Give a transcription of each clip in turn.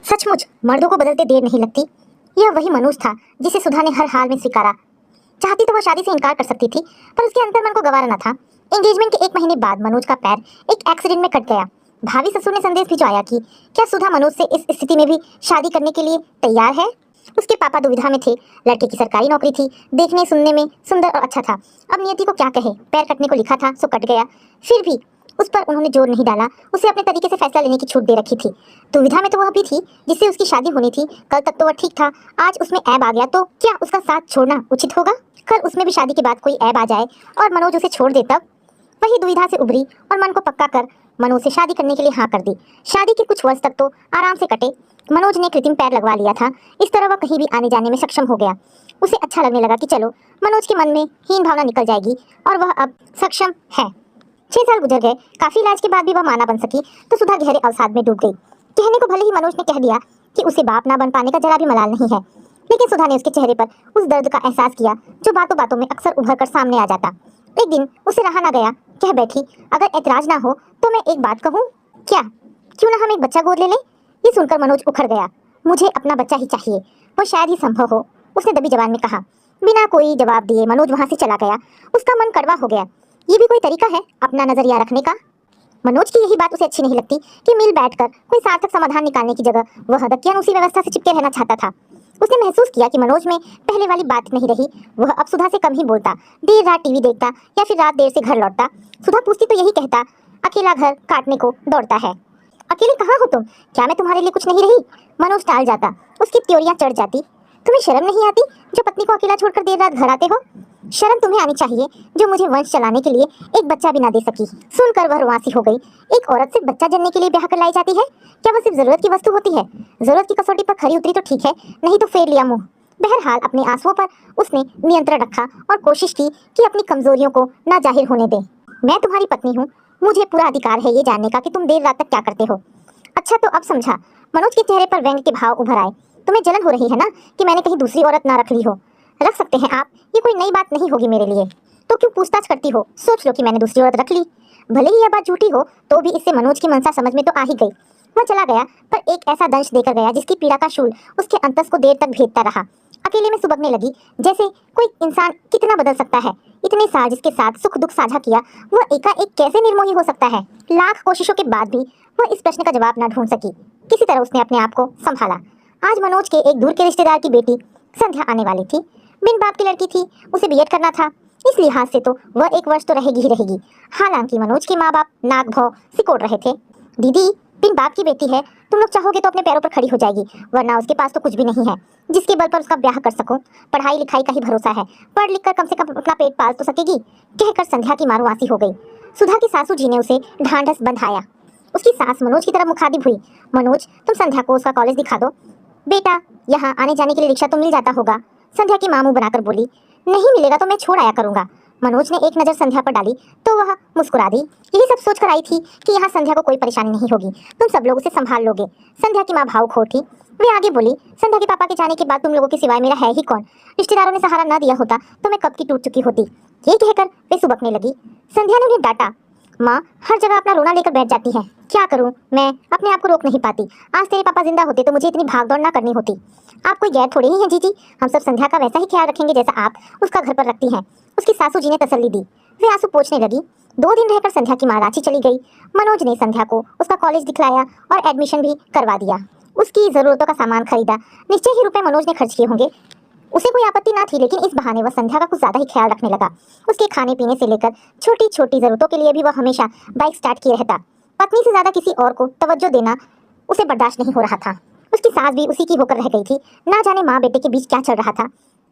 सचमुच मर्दों को बदलते देर नहीं लगती। यह वही मनोज था जिसे सुधा ने हर हाल में स्वीकारा। चाहती तो वह शादी से इनकार कर सकती थी, पर उसके अंतर्मन को गवारा न था। एंगेजमेंट के 1 महीने बाद मनोज का पैर एक एक्सीडेंट में कट गया। भावी ससुर ने संदेश भिजवाया कि क्या सुधा मनोज से इस स्थिति में भी शादी करने के लिए तैयार है। उसके पापा दुविधा में थे। लड़के की सरकारी नौकरी थी, देखने सुनने में सुंदर और अच्छा था। अब नियति को क्या कहे, पैर कटने को लिखा था सो कट गया। फिर भी उस पर उन्होंने जोर नहीं डाला, उसे अपने तरीके से फैसला लेने की छूट दे रखी थी। दुविधा में तो वह भी थी जिससे उसकी शादी होनी थी। कल तक तो वह ठीक था, आज उसमें ऐब आ गया तो क्या उसका साथ छोड़ना उचित होगा। कल उसमें भी शादी के बाद कोई ऐब आ जाए और मनोज उसे छोड़ दे, तब वही दुविधा से उभरी और मन को पक्का कर मनोज से शादी करने के लिए हाँ कर दी। शादी के कुछ वर्ष तक तो आराम से कटे। मनोज ने कृत्रिम पैर लगवा लिया था, इस तरह वह कहीं भी आने जाने में सक्षम हो गया। उसे अच्छा लगने लगा कि चलो मनोज के मन में हीन भावना निकल जाएगी और वह अब सक्षम है। 6 साल गुजर गए। काफी इलाज के बाद भी वह मां ना बन सकी तो सुधा गहरे अवसाद में डूब गई। कहने को भले ही मनोज ने कह दिया कि उसे बाप ना बन पाने का जरा भी मलाल नहीं है, लेकिन सुधा ने उसके चेहरे पर उस दर्द का एहसास किया जो बातों बातों में अक्सर उभर कर सामने आ जाता। एक दिन उसे रहा ना गया, कह बैठी, अगर ऐतराज ना हो तो मैं एक बात कहूँ। क्या? क्यों ना हम एक बच्चा गोद ले लें। ये सुनकर मनोज उखड़ गया। मुझे अपना बच्चा ही चाहिए, वो शायद ही संभव हो, उसने दबी जबान में कहा। बिना कोई जवाब दिए मनोज वहां से चला गया। उसका मन कड़वा हो गया। ये भी कोई तरीका है अपना नजरिया रखने का। मनोज की यही बात उसे अच्छी नहीं लगती कि मिल बैठकर कोई सार्थक समाधान निकालने की जगह वह दकियानुसी व्यवस्था से चिपके रहना चाहता था। उसने महसूस किया कि मनोज में पहले वाली बात नहीं रही। वह अब सुधा से कम ही बोलता, देर रात टीवी देखता या फिर रात देर से घर लौटता। सुधा पूछती तो यही कहता, अकेला घर काटने को दौड़ता है। अकेले कहाँ हो तुम? क्या मैं तुम्हारे लिए कुछ नहीं रही? मनोज टाल जाता, उसकी त्योरियां चढ़ जाती। तुम्हें शर्म नहीं आती जो पत्नी को अकेला छोड़कर देर रात घर आते हो? शर्म तुम्हें आनी चाहिए जो मुझे वंश चलाने के लिए एक बच्चा भी ना दे सकी। सुनकर वह रुआंसी हो गई। एक औरत सिर्फ बच्चा जनने के लिए ब्याह कर लाई जाती है? क्या वह सिर्फ जरूरत की वस्तु होती है? जरूरत की कसौटी पर खरी उतरी तो ठीक है, नहीं तो फेर लिया मुंह। बहरहाल अपने आंसुओं पर उसने नियंत्रण रखा और कोशिश की कि अपनी कमजोरियों को ना जाहिर होने दे। मैं तुम्हारी पत्नी हूँ, मुझे पूरा अधिकार है ये जानने का कि तुम देर रात तक क्या करते हो। अच्छा तो अब समझा। मनोज के चेहरे पर व्यंग के भाव उभर आए। तुम्हें जलन हो रही है ना कि मैंने कहीं दूसरी औरत ना रख ली हो? रख सकते हैं आप, ये कोई नई बात नहीं होगी मेरे लिए। तो क्यों पूछताछ करती हो? सोच लो कि मैंने दूसरी औरत रख ली। भले ही यह बात झूठी हो तो भी इससे मनोज की मनसा समझ में तो आ ही गई। वह चला गया, पर एक ऐसा दंश देकर गया जिसकी पीड़ा का शूल उसके अंतस को देर तक भेदता रहा। अकेले में सुबकने लगी, जैसे कोई इंसान कितना बदल सकता है। इतने साल जिसके साथ सुख दुख साझा किया, वह एकाएक कैसे निर्मोही हो सकता है? लाख कोशिशों के बाद भी वह इस प्रश्न का जवाब न ढूंढ सकी। किसी तरह उसने अपने आप को संभाला। आज मनोज के एक दूर के रिश्तेदार की बेटी संध्या आने वाली थी। बिन बाप की लड़की थी, उसे बीएड करना था। इस लिहाज से तो वह 1 वर्ष तो रहेगी ही रहेगी। हालांकि मनोज के माँ बाप नाक भौ सिकोड़ रहे थे। दीदी, बिन बाप की बेटी है, तुम लोग चाहोगे तो अपने पैरों पर खड़ी हो जाएगी, वरना उसके पास तो कुछ भी नहीं है जिसके बल पर उसका ब्याह कर सको। पढ़ाई लिखाई का ही भरोसा है, पढ़ लिख कर कम से कम अपना पेट पाल तो सकेगी। कहकर संध्या की मारूआसी हो गई। सुधा की सासू जी ने उसे ढांढस बंधाया। उसकी सास मनोज की तरफ मुखातिब हुई। मनोज, तुम संध्या को उसका कॉलेज दिखा दो। बेटा, यहाँ आने जाने के लिए रिक्शा तो मिल जाता होगा। संध्या की मां मुंह बनाकर बोली। नहीं मिलेगा तो मैं छोड़ आया करूंगा। मनोज ने एक नजर संध्या पर डाली तो वह मुस्कुरा दी। यही सब सोच कर आई थी कि यहाँ संध्या को कोई परेशानी नहीं होगी, तुम सब लोग उसे संभाल लोगे। संध्या की माँ भावुक हो थी। वे आगे बोली, संध्या के पापा के जाने के बाद तुम लोगों के सिवाय मेरा है ही कौन? रिश्तेदारों ने सहारा न दिया होता तो मैं कब की टूट चुकी होती। ये कहकर वे सुबकने लगी। संध्या ने उन्हें डांटा। माँ हर जगह अपना रोना लेकर बैठ जाती है, क्या करूं? मैं अपने आप को रोक नहीं पाती। आज तेरे पापा जिंदा होते तो मुझे इतनी भागदौड़ ना करनी होती। आप कोई गैर थोड़ी ही हैं जीजी, हम सब संध्या का वैसा ही ख्याल रखेंगे जैसा आप उसका घर पर रखती हैं। उसकी सासू जी ने तसल्ली दी। वे आंसू पोंछने लगी। 2 दिन रहकर संध्या की माँ रांची चली गई। मनोज ने संध्या को उसका कॉलेज दिखलाया और एडमिशन भी करवा दिया। उसकी जरूरतों का सामान खरीदा। निश्चय ही रुपए मनोज ने खर्च किए होंगे। उसे कोई आपत्ति ना थी, लेकिन इस बहाने वह संध्या का कुछ ज्यादा ही ख्याल रखने लगा। उसके खाने पीने से लेकर छोटी छोटी जरूरतों के लिए भी वह हमेशा बाइक स्टार्ट किए रहता। पत्नी से ज्यादा किसी और को तवज्जो देना उसे बर्दाश्त नहीं हो रहा था। उसकी सास भी उसी की होकर रह गई थी। ना जाने माँ बेटे के बीच क्या चल रहा था।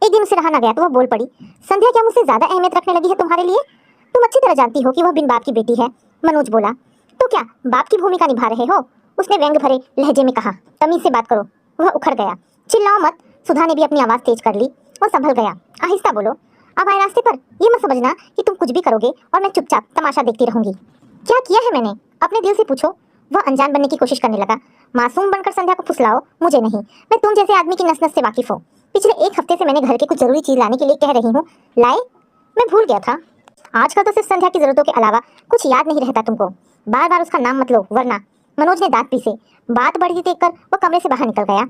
एक दिन उसे रहा ना गया तो वह बोल पड़ी, संध्या क्या मुझसे ज्यादा अहमियत रखने लगी है तुम्हारे लिए? तुम अच्छी तरह जानती हो कि वह बिन बाप की बेटी है। मनोज बोला। तो क्या बाप की भूमिका निभा रहे हो? उसने व्यंग भरे लहजे में कहा। तमीज से बात करो। वह उखड़ गया। चिल्लाओ मत। सुधा ने भी अपनी आवाज तेज कर ली। वह संभल गया। आहिस्ता बोलो। अब आए रास्ते पर ये मत समझना कि तुम कुछ भी करोगे और मैं चुपचाप तमाशा देखती रहूंगी। क्या किया है मैंने? अपने दिल से पूछो। वह अनजान बनने की कोशिश करने लगा। मासूम बनकर संध्या को फुसलाओ, मुझे नहीं। मैं तुम जैसे आदमी की नस नस से वाकिफ हूँ। पिछले 1 हफ्ते से मैंने घर के कुछ जरूरी चीज लाने के लिए कह रही हूँ, लाए? मैं भूल गया था। आजकल तो सिर्फ संध्या की जरूरतों के अलावा कुछ याद नहीं रहता तुमको। बार बार उसका नाम मत लो, वरना मनोज ने दांत पीसे। बात बढ़ती देखकर वो कमरे से बाहर निकल गया।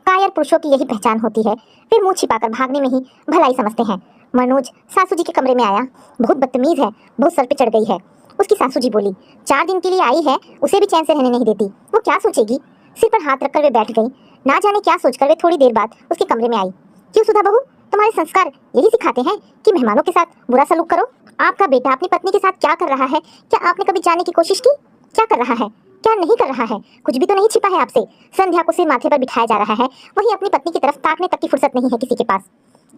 कायर पुरुषों की यही पहचान होती है, फिर मुंह छिपाकर भागने में ही भलाई समझते हैं। मनोज सासू जी के कमरे में आया। बहुत बदतमीज है, बहुत सर पे चढ़ गई है। उसकी सासू जी बोली, 4 दिन के लिए आई है, उसे भी चैन से रहने नहीं देती। वो क्या सोचेगी? सिर पर हाथ रखकर वे बैठ गई। ना जाने क्या सोचकर वे थोड़ी देर बाद उसके कमरे में आई। क्यों सुधा बहू, तुम्हारे संस्कार यही सिखाते हैं कि मेहमानों के साथ बुरा सलूक करो? आपका बेटा अपनी पत्नी के साथ क्या कर रहा है, क्या आपने कभी जानने की कोशिश की? क्या कर रहा है, क्या नहीं कर रहा है? कुछ भी तो नहीं छिपा है आपसे। संध्या को सिर माथे पर बिठाया जा रहा है, वहीं अपनी पत्नी की तरफ ताकने तक की फुर्सत नहीं है किसी के पास।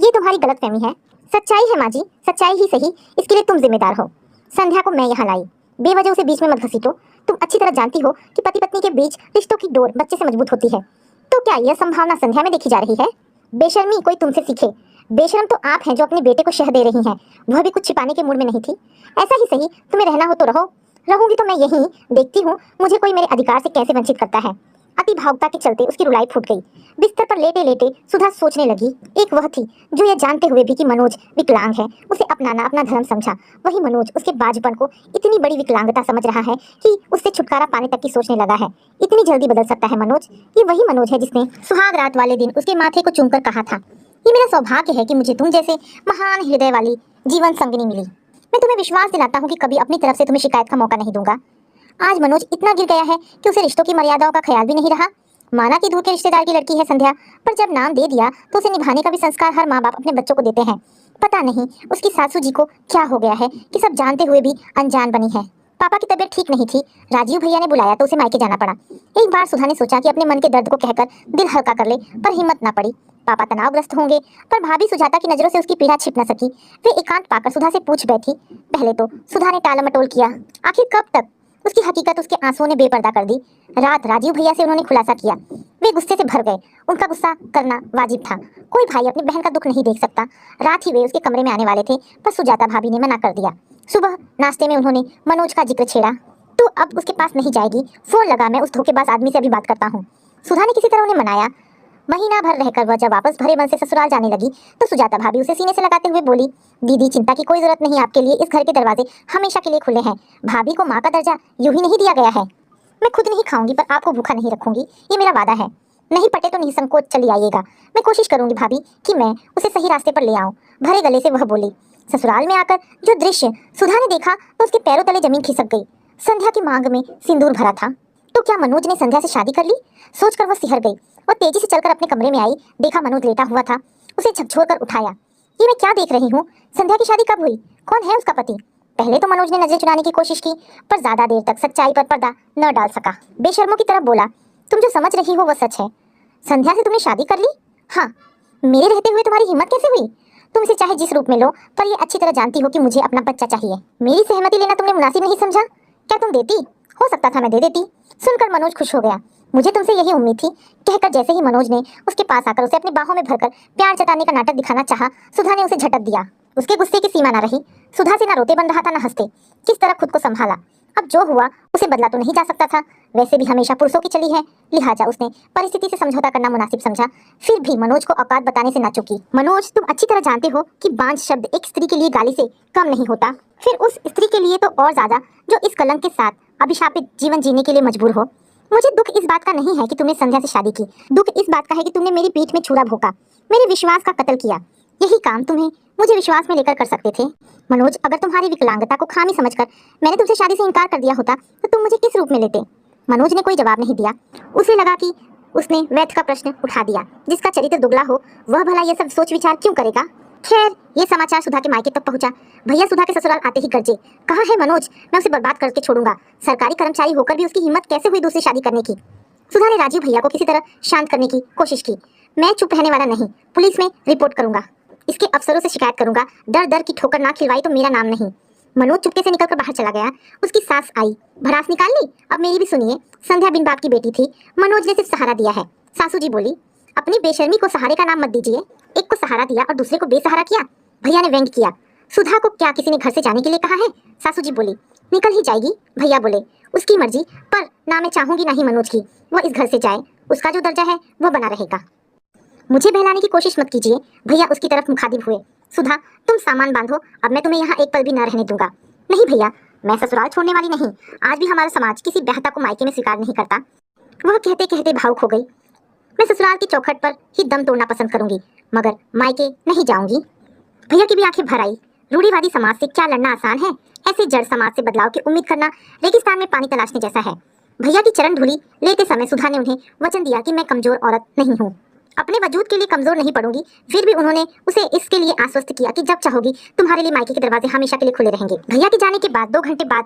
ये तुम्हारी गलतफहमी है। सच्चाई है माँ जी, सच्चाई ही सही, इसके लिए तुम जिम्मेदार हो। संध्या को मैं यहाँ लाई, बेवजह उसे बीच में मत घसीटो। तुम अच्छी तरह जानती हो कि पति पत्नी के बीच रिश्तों की डोर बच्चे से मजबूत होती है। तो क्या यह संभावना संध्या में देखी जा रही है? बेशर्मी कोई तुमसे सीखे। बेशर्म तो आप हैं जो अपने बेटे को शह दे रही हैं। वह भी कुछ छिपाने के मूड में नहीं थी। ऐसा ही सही, तुम्हें रहना हो तो रहो। रहूंगी तो मैं यहीं, देखती हूँ मुझे कोई मेरे अधिकार से कैसे वंचित करता है। अति भावुकता के चलते उसकी रुलाई फूट गई। बिस्तर पर लेटे लेटे सुधा सोचने लगी। एक वह थी जो यह जानते हुए भी कि मनोज विकलांग है, उसे अपनाना अपना धर्म समझा। वही मनोज उसके बाजपन को इतनी बड़ी विकलांगता समझ रहा है कि उससे छुटकारा पाने तक की सोचने लगा है। इतनी जल्दी बदल सकता है मनोज? ये वही मनोज है जिसने सुहाग रात वाले दिन उसके माथे को चूमकर कहा था, ये मेरा सौभाग्य है कि मुझे तुम जैसे महान हृदय वाली जीवन संगिनी मिली। मैं तुम्हें विश्वास दिलाता हूँ कि कभी अपनी तरफ से तुम्हें शिकायत का मौका नहीं दूंगा। आज मनोज इतना गिर गया है कि उसे रिश्तों की मर्यादाओं का ख्याल भी नहीं रहा। माना कि दूर के रिश्तेदार की लड़की है संध्या, पर जब नाम दे दिया तो उसे निभाने का भी संस्कार हर माँ बाप अपने बच्चों को देते हैं। पता नहीं उसकी सासू जी को क्या हो गया है कि सब जानते हुए भी अनजान बनी है। पापा की तबीयत ठीक नहीं थी, राजीव भैया ने बुलाया तो उसे मायके जाना पड़ा। एक बार सुधा ने सोचा कि अपने मन के दर्द को कहकर दिल हल्का कर ले, पर हिम्मत ना पड़ी। पापा तनावग्रस्त होंगे, पर भाभी सुजाता की नजरों से उसकी पीड़ा छिप न सकी। वे एकांत पाकर सुधा से पूछ बैठी। पहले तो सुधा ने टालमटोल किया, आखिर कब तक? उसकी हकीकत उसके आंसुओं ने बेपर्दा कर दी। रात राजीव भैया से उन्होंने खुलासा किया। वे गुस्से से भर गए। उनका गुस्सा करना वाजिब था। कोई भाई अपनी बहन का दुख नहीं देख सकता। रात ही वे उसके कमरे में आने वाले थे, पर सुजाता भाभी ने मना कर दिया। सुबह नाश्ते में उन्होंने मनोज का जिक्र छेड़ा। तो अब उसके पास नहीं जाएगी, फोन लगा, मैं उस धोखेबाज आदमी से अभी बात करता हूँ। सुधा ने किसी तरह उन्हें मनाया। महीना भर रहकर वह जब वापस भरे मन से ससुराल जाने लगी तो सुजाता भाभी उसे सीने से लगाते हुए बोली, दीदी चिंता की कोई जरूरत नहीं, आपके लिए इस घर के दरवाजे हमेशा के लिए खुले हैं। भाभी को माँ का दर्जा यूं ही नहीं दिया गया है। मैं खुद नहीं खाऊंगी पर आपको भूखा नहीं रखूंगी, ये मेरा वादा है। नहीं पटे तो निसंकोच चली आइएगा। मैं कोशिश करूंगी भाभी कि मैं उसे सही रास्ते पर ले आऊं। भरे गले से वह बोली। ससुराल में आकर जो दृश्य सुधा ने देखा तो उसके पैरों तले जमीन खिसक गई। संध्या की मांग में सिंदूर भरा था। तो क्या मनोज ने संध्या से शादी कर ली? सोचकर वह सिहर गई। वह तेजी से चलकर अपने कमरे में आई। देखा मनोज लेटा हुआ था। उसे झकझोर कर उठाया। ये मैं क्या देख रही हूँ? संध्या की शादी कब हुई? कौन है उसका पति? पहले तो मनोज ने नजर चुराने की कोशिश की, पर ज्यादा देर तक सच्चाई पर पर्दा न डाल सका। बेशर्मों की तरफ बोला, तुम जो समझ रही हो वह सच है। संध्या से तुमने शादी कर ली? हाँ। मेरे रहते हुए तुम्हारी हिम्मत कैसे हुई? तुम इसे चाहे जिस रूप में लो, पर यह अच्छी तरह जानती हो कि मुझे अपना बच्चा चाहिए। मेरी सहमति लेना तुमने मुनासिब नहीं समझा? क्या तुम देती? हो सकता था मैं दे देती। सुनकर मनोज खुश हो गया। मुझे तुमसे यही उम्मीद थी, कहकर जैसे ही मनोज ने उसके पास आकर उसे अपनी बाहों में भरकर प्यार जताने का नाटक दिखाना चाहा, सुधा ने उसे झटक दिया। उसके गुस्से की सीमा न रही। सुधा से न रोते बन रहा था न हंसते। किस तरह खुद को संभाला। अब जो हुआ उसे बदला तो नहीं जा सकता था। वैसे भी हमेशा पुरुषों की चली है, लिहाजा उसने परिस्थिति से समझौता करना मुनासिब समझा। फिर भी मनोज को औकात बताने से न चुकी। मनोज, तुम अच्छी तरह जानते हो कि बांझ शब्द एक स्त्री के लिए गाली से कम नहीं होता, फिर उस स्त्री के लिए तो और ज्यादा जो इस कलंक के साथ अभिशापित जीवन जीने के लिए मजबूर हो। मुझे दुख इस बात का नहीं है कि तुमने संध्या से शादी की। दुख इस बात का है कि तुमने मेरी पीठ में छुरा भोंका, मेरे विश्वास का कत्ल किया। यही काम तुम्हें मुझे विश्वास में लेकर कर सकते थे। मनोज, अगर तुम्हारी विकलांगता को खामी समझकर मैंने तुमसे शादी से इनकार कर दिया होता तो तुम मुझे किस रूप में लेते? मनोज ने कोई जवाब नहीं दिया। उसे लगा कि उसने वैध का प्रश्न उठा दिया। जिसका चरित्र दुगला हो वह भला यह सब सोच विचार क्यों करेगा? खैर, ये समाचार सुधा के मायके तक पहुंचा। भैया सुधा के ससुराल आते ही गरजे, कहाँ है मनोज? मैं उसे बर्बाद करके छोड़ूंगा। सरकारी कर्मचारी होकर भी उसकी हिम्मत कैसे हुई दूसरी शादी करने की? सुधा ने राजीव भैया को किसी तरह शांत करने की कोशिश की। मैं चुप रहने वाला नहीं, पुलिस में रिपोर्ट करूंगा, इसके अफसरों से शिकायत करूंगा। डर डर की ठोकर ना खिलवाई तो मेरा नाम नहीं। मनोज चुपके से निकलकर बाहर चला गया। उसकी सास आई, भड़ास निकाल ली। अब मेरी भी सुनिए। संध्या बिन बाप की बेटी थी, मनोज ने सिर्फ सहारा दिया है। सासू जी बोली, अपनी बेशर्मी को सहारे का नाम मत दीजिए। एक को सहारा दिया और दूसरे को बेसहारा किया। भैया ने व्यंग किया। सुधा को क्या किसी ने घर से जाने के लिए कहा है? सासू जी बोली, निकल ही जाएगी। भैया बोले, उसकी मर्जी, पर ना मैं चाहूंगी ना ही मनोज की वह इस घर से जाए। उसका जो दर्जा है वह बना रहेगा। मुझे बहलाने की कोशिश मत कीजिए। भैया उसकी तरफ मुखातिब हुए। सुधा, तुम सामान बांधो, अब मैं तुम्हें यहाँ एक पल भी न रहने दूंगा। नहीं भैया, मैं ससुराल छोड़ने वाली नहीं। आज भी हमारा समाज किसी ब्याहता को मायके में स्वीकार नहीं करता। वह कहते कहते भावुक हो गई। मैं ससुराल की चौखट पर ही दम तोड़ना पसंद करूंगी, मगर मायके नहीं जाऊंगी। भैया की भी आंखें भर आई। रूढ़िवादी समाज से क्या लड़ना आसान है, ऐसे जड़ समाज से बदलाव की उम्मीद करना रेगिस्तान में पानी तलाशने जैसा है। भैया की चरण धूली लेते समय सुधा ने उन्हें वचन दिया कि मैं कमजोर औरत नहीं हूँ, अपने वजूद के लिए कमजोर नहीं पड़ूंगी। फिर भी उन्होंने उसे इसके लिए आश्वस्त किया कि जब चाहोगी तुम्हारे लिए मायके के दरवाजे हमेशा के लिए खुले रहेंगे। भैया के जाने के बाद 2 घंटे बाद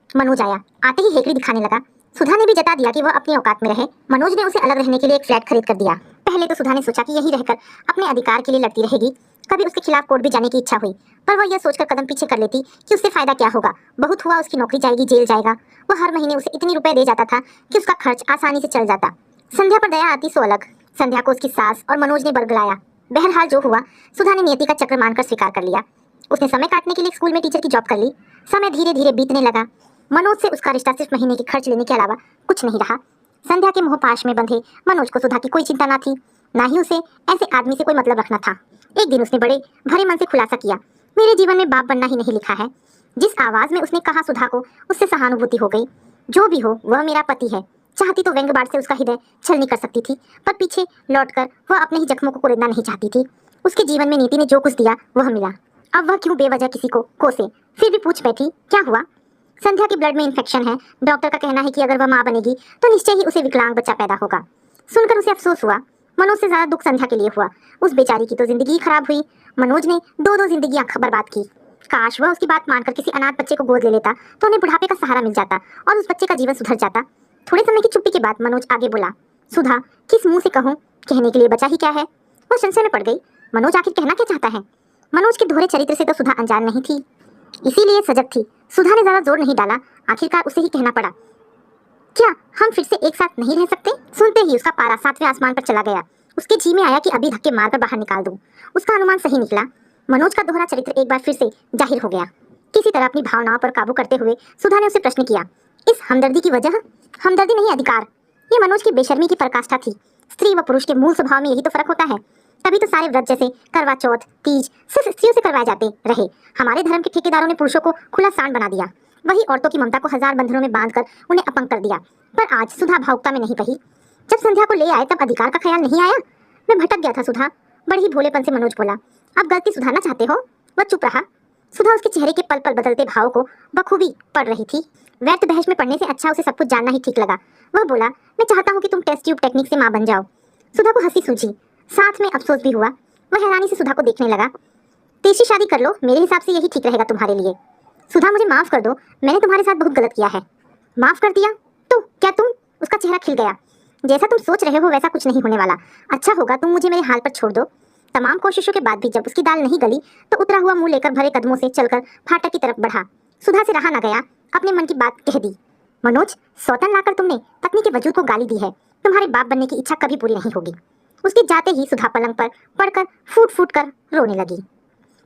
मनोज आया। आते ही हेकड़ी दिखाने लगा। सुधा ने भी जता दिया कि वह अपनी औकात में रहे। मनोज ने उसे अलग रहने के लिए एक फ्लैट खरीद कर दिया। पहले तो सुधा ने सोचा कि यही रहकर अपने अधिकार के लिए लड़ती रहेगी। कभी उसके खिलाफ कोर्ट भी जाने की इच्छा हुई, पर वह यह सोचकर कदम पीछे कर लेती कि उससे फायदा क्या होगा। बहुत हुआ उसकी नौकरी जाएगी, जेल जाएगा। वह हर महीने उसे इतने रुपए दे जाता था कि उसका खर्च आसानी से चल जाता। संध्या पर दया आती सो अलग। संध्या को उसकी सास और मनोज ने बरगलाया। बहरहाल जो हुआ, सुधा ने नियति का चक्र मानकर स्वीकार कर लिया। उसने समय काटने के लिए स्कूल में टीचर की जॉब कर ली। समय धीरे धीरे बीतने लगा। मनोज से उसका रिश्ता सिर्फ महीने के खर्च लेने के अलावा कुछ नहीं रहा। संध्या के मोहपाश में बंधे मनोज को सुधा की कोई चिंता ना थी, ना ही उसे ऐसे आदमी से कोई मतलब रखना था। एक दिन उसने बड़े भरे मन से खुलासा किया, मेरे जीवन में बाप बनना ही नहीं लिखा है। जिस आवाज में उसने कहा सुधा को उससे सहानुभूति हो गई। जो भी हो, वह मेरा पति है। चाहती तो व्यंग्यबाण से उसका हृदय छलनी कर सकती थी, पर पीछे लौटकर वह अपने ही जख्मों को कुरेदना नहीं चाहती थी। उसके जीवन में नीति ने जो कुछ दिया वह मिला। अब वह क्यों बेवजह किसी को कोसे। फिर भी पूछ बैठी, क्या हुआ? संध्या के ब्लड में इन्फेक्शन है। डॉक्टर का कहना है कि अगर वह मां बनेगी तो निश्चय ही उसे विकलांग बच्चा पैदा होगा। सुनकर उसे अफसोस हुआ। मनोज से ज्यादा दुख संध्या के लिए हुआ। उस बेचारी की तो जिंदगी खराब हुई। मनोज ने 2-2 जिंदगियां बर्बाद की। काश वह उसकी बात मानकर किसी अनाथ बच्चे को गोद ले लेता तो उन्हें बुढ़ापे का सहारा मिल जाता और उस बच्चे का जीवन सुधर जाता। थोड़े समय की चुप्पी के बाद मनोज आगे बोला, सुधा, किस मुंह से कहूँ? कहने के लिए बचा ही क्या है? वह संशय में पड़ गई। मनोज आखिर कहना क्या चाहता है? मनोज के दोहरे चरित्र से तो सुधा अनजान नहीं थी, इसीलिए सजग थी। सुधा ने ज्यादा जोर नहीं डाला। आखिरकार उसे ही कहना पड़ा, क्या हम फिर से एक साथ नहीं रह सकते? सुनते ही उसका पारा 7वें आसमान पर चला गया। उसके जी में आया कि अभी धक्के मारकर बाहर निकाल दूं। उसका अनुमान सही निकला। मनोज का दोहरा चरित्र एक बार फिर से जाहिर हो गया। किसी तरह अपनी भावनाओं पर काबू करते हुए सुधा ने उसे प्रश्न किया, इस हमदर्दी की वजह? हमदर्दी नहीं, अधिकार। ये मनोज की बेशर्मी की पराकाष्ठा थी। स्त्री व पुरुष के मूल स्वभाव में यही तो फर्क होता है। तभी तो सारे व्रत जैसे करवा चौथ, तीज सिर्फ स्त्रियों से करवाए जाते रहे। हमारे धर्म के ठेकेदारों ने पुरुषों को खुला सांड बना दिया। वही औरतों की ममता को 1000 बंधनों में बांधकर उन्हें अपंग कर दिया। पर आज सुधा भावुकता में नहीं बही। जब संध्या को ले आए तब अधिकार का ख्याल नहीं आया। मैं भटक गया था सुधा। बड़े ही भोलेपन से मनोज बोला, अब गलती सुधारना चाहते हो? वह चुप रहा। सुधा उसके चेहरे के पल पल बदलते भाव को बखूबी पढ़ रही थी। व्यर्थ बहस में पढ़ने से अच्छा उसे सब कुछ जानना ही ठीक लगा। वह बोला, मैं चाहता हूँ कि तुम टेस्ट ट्यूब टेक्निक से माँ बन जाओ। सुधा को हंसी सूझी, साथ में अफसोस भी हुआ। वह हैरानी से सुधा को देखने लगा। तीसरी शादी कर लो, मेरे हिसाब से यही ठीक रहेगा तुम्हारे लिए। सुधा, मुझे माफ कर दो, मैंने तुम्हारे साथ बहुत गलत किया है। माफ कर दिया तो क्या तुम? उसका चेहरा खिल गया। जैसा तुम सोच रहे हो वैसा कुछ नहीं होने वाला। अच्छा होगा तुम मुझे मेरे हाल पर छोड़ दो। तमाम कोशिशों के बाद भी जब उसकी दाल नहीं गली तो उतरा हुआ मुंह लेकर भरे कदमों से चलकर फाटक की तरफ बढ़ा। सुधा से रहा न गया, अपने मन की बात कह दी। मनोज, सौतन लाकर तुमने पत्नी के वजूद को गाली दी है। तुम्हारे बाप बनने की इच्छा कभी पूरी नहीं होगी। उसके जाते ही सुधा पलंग पर पड़कर फूट फूट कर रोने लगी।